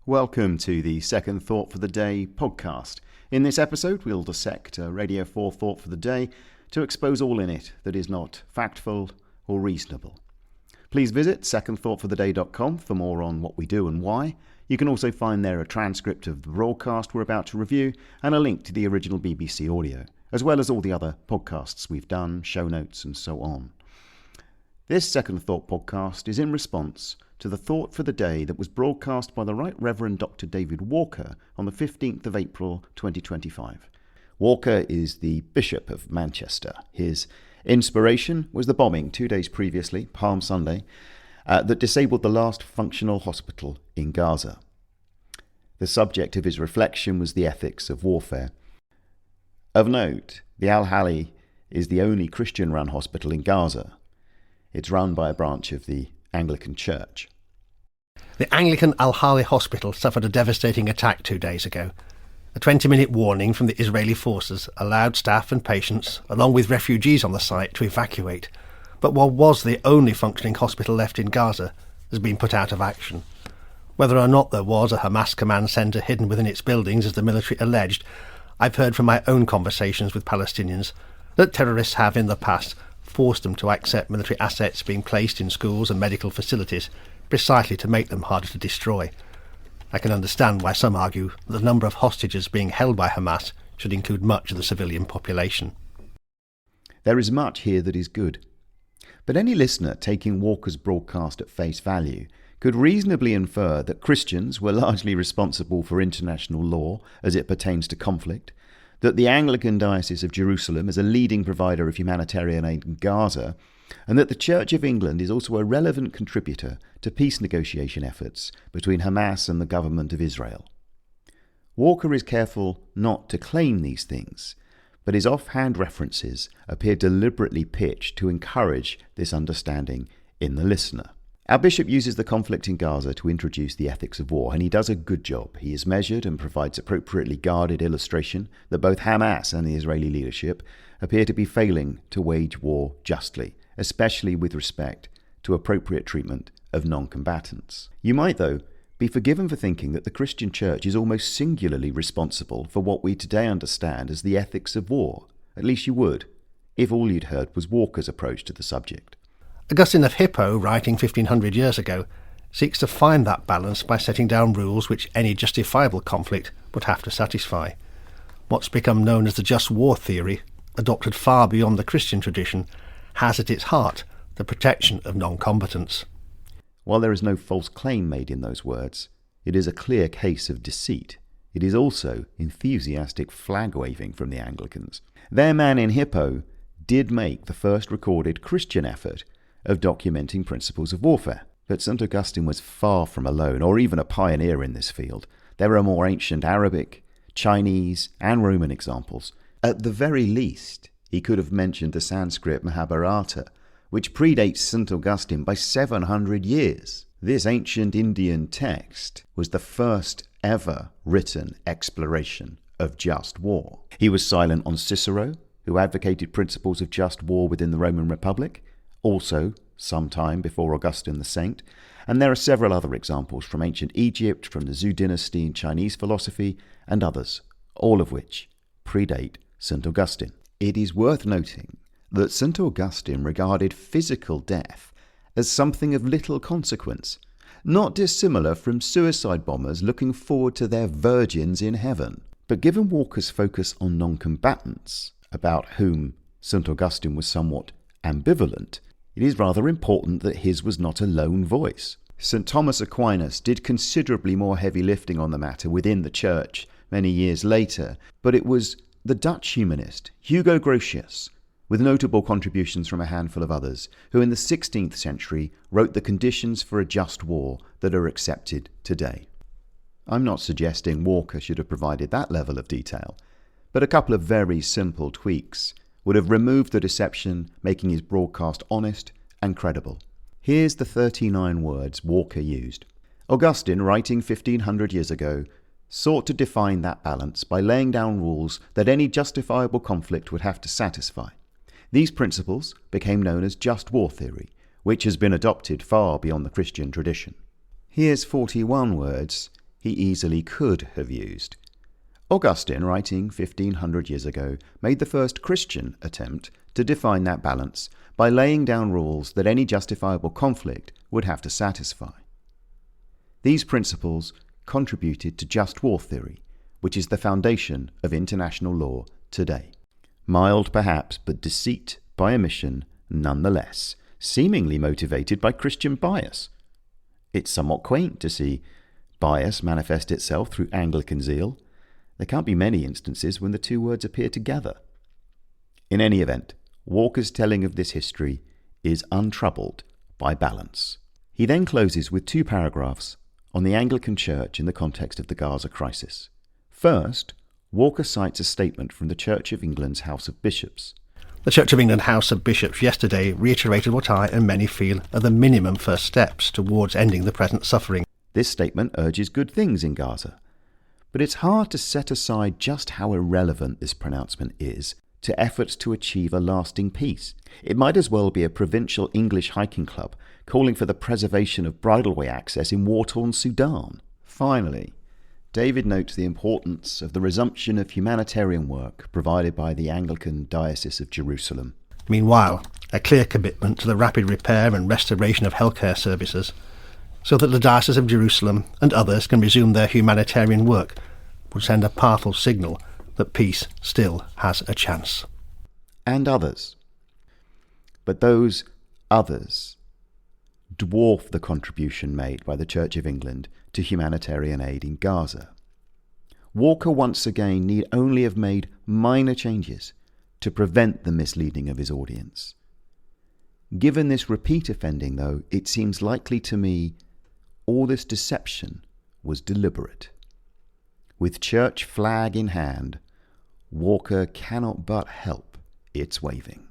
Welcome to the Second Thought for the Day podcast. In this episode, we'll dissect a Radio 4 thought for the day to expose all in it that is not factful or reasonable. Please visit secondthoughtfortheday.com for more on what we do and why. You can also find there a transcript of the broadcast we're about to review and a link to the original BBC audio, as well as all the other podcasts we've done, show notes and so on. This Second Thought podcast is in response to the thought for the day that was broadcast by the Right Reverend Dr. David Walker on the 15th of April 2025. Walker is the Bishop of Manchester. His inspiration was the bombing 2 days previously, Palm Sunday, that disabled the last functional hospital in Gaza. The subject of his reflection was the ethics of warfare. Of note, the Al-Hali is the only Christian-run hospital in Gaza. It's run by a branch of the Anglican Church. The Anglican Al-Hali hospital suffered a devastating attack 2 days ago. A 20-minute warning from the Israeli forces allowed staff and patients, along with refugees on the site, to evacuate. But what was the only functioning hospital left in Gaza has been put out of action. Whether or not there was a Hamas command centre hidden within its buildings, as the military alleged, I've heard from my own conversations with Palestinians that terrorists have in the past forced them to accept military assets being placed in schools and medical facilities precisely to make them harder to destroy. I can understand why some argue that the number of hostages being held by Hamas should include much of the civilian population. There is much here that is good. But any listener taking Walker's broadcast at face value could reasonably infer that Christians were largely responsible for international law as it pertains to conflict, that the Anglican Diocese of Jerusalem is a leading provider of humanitarian aid in Gaza, and that the Church of England is also a relevant contributor to peace negotiation efforts between Hamas and the government of Israel. Walker is careful not to claim these things, but his offhand references appear deliberately pitched to encourage this understanding in the listener. Our bishop uses the conflict in Gaza to introduce the ethics of war, and he does a good job. He is measured and provides appropriately guarded illustration that both Hamas and the Israeli leadership appear to be failing to wage war justly, especially with respect to appropriate treatment of non-combatants. You might, though, be forgiven for thinking that the Christian Church is almost singularly responsible for what we today understand as the ethics of war. At least you would, if all you'd heard was Walker's approach to the subject. Augustine of Hippo, writing 1500 years ago, seeks to find that balance by setting down rules which any justifiable conflict would have to satisfy. What's become known as the just war theory, adopted far beyond the Christian tradition, has at its heart the protection of non-combatants. While there is no false claim made in those words, it is a clear case of deceit. It is also enthusiastic flag-waving from the Anglicans. Their man in Hippo did make the first recorded Christian effort of documenting principles of warfare. But St. Augustine was far from alone, or even a pioneer in this field. There are more ancient Arabic, Chinese, and Roman examples. At the very least, he could have mentioned the Sanskrit Mahabharata, which predates St. Augustine by 700 years. This ancient Indian text was the first ever written exploration of just war. He was silent on Cicero, who advocated principles of just war within the Roman Republic, also some time before Augustine the Saint, and there are several other examples from ancient Egypt, from the Zhou dynasty in Chinese philosophy, and others, all of which predate St. Augustine. It is worth noting that St. Augustine regarded physical death as something of little consequence, not dissimilar from suicide bombers looking forward to their virgins in heaven. But given Walker's focus on non-combatants, about whom St. Augustine was somewhat ambivalent, it is rather important that his was not a lone voice. St. Thomas Aquinas did considerably more heavy lifting on the matter within the Church many years later, but it was the Dutch humanist Hugo Grotius, with notable contributions from a handful of others, who in the 16th century wrote the conditions for a just war that are accepted today. I'm not suggesting Walker should have provided that level of detail, but a couple of very simple tweaks would have removed the deception, making his broadcast honest and credible. Here's the 39 words Walker used. Augustine, writing 1500 years ago, sought to define that balance by laying down rules that any justifiable conflict would have to satisfy. These principles became known as just war theory, which has been adopted far beyond the Christian tradition. Here's 41 words he easily could have used. Augustine, writing 1500 years ago, made the first Christian attempt to define that balance by laying down rules that any justifiable conflict would have to satisfy. These principles contributed to just war theory, which is the foundation of international law today. Mild perhaps, but deceit by omission nonetheless, seemingly motivated by Christian bias. It's somewhat quaint to see bias manifest itself through Anglican zeal. There can't be many instances when the two words appear together. In any event, Walker's telling of this history is untroubled by balance. He then closes with 2 paragraphs on the Anglican Church in the context of the Gaza crisis. First, Walker cites a statement from the Church of England's House of Bishops. The Church of England House of Bishops yesterday reiterated what I and many feel are the minimum first steps towards ending the present suffering. This statement urges good things in Gaza, but it's hard to set aside just how irrelevant this pronouncement is to efforts to achieve a lasting peace. It might as well be a provincial English hiking club calling for the preservation of bridleway access in war-torn Sudan. Finally, David notes the importance of the resumption of humanitarian work provided by the Anglican Diocese of Jerusalem. Meanwhile, a clear commitment to the rapid repair and restoration of healthcare services, so that the Diocese of Jerusalem and others can resume their humanitarian work, would send a powerful signal that peace still has a chance. And others. But those others dwarf the contribution made by the Church of England to humanitarian aid in Gaza. Walker once again need only have made minor changes to prevent the misleading of his audience. Given this repeat offending, though, it seems likely to me all this deception was deliberate. With church flag in hand, Walker cannot but help its waving.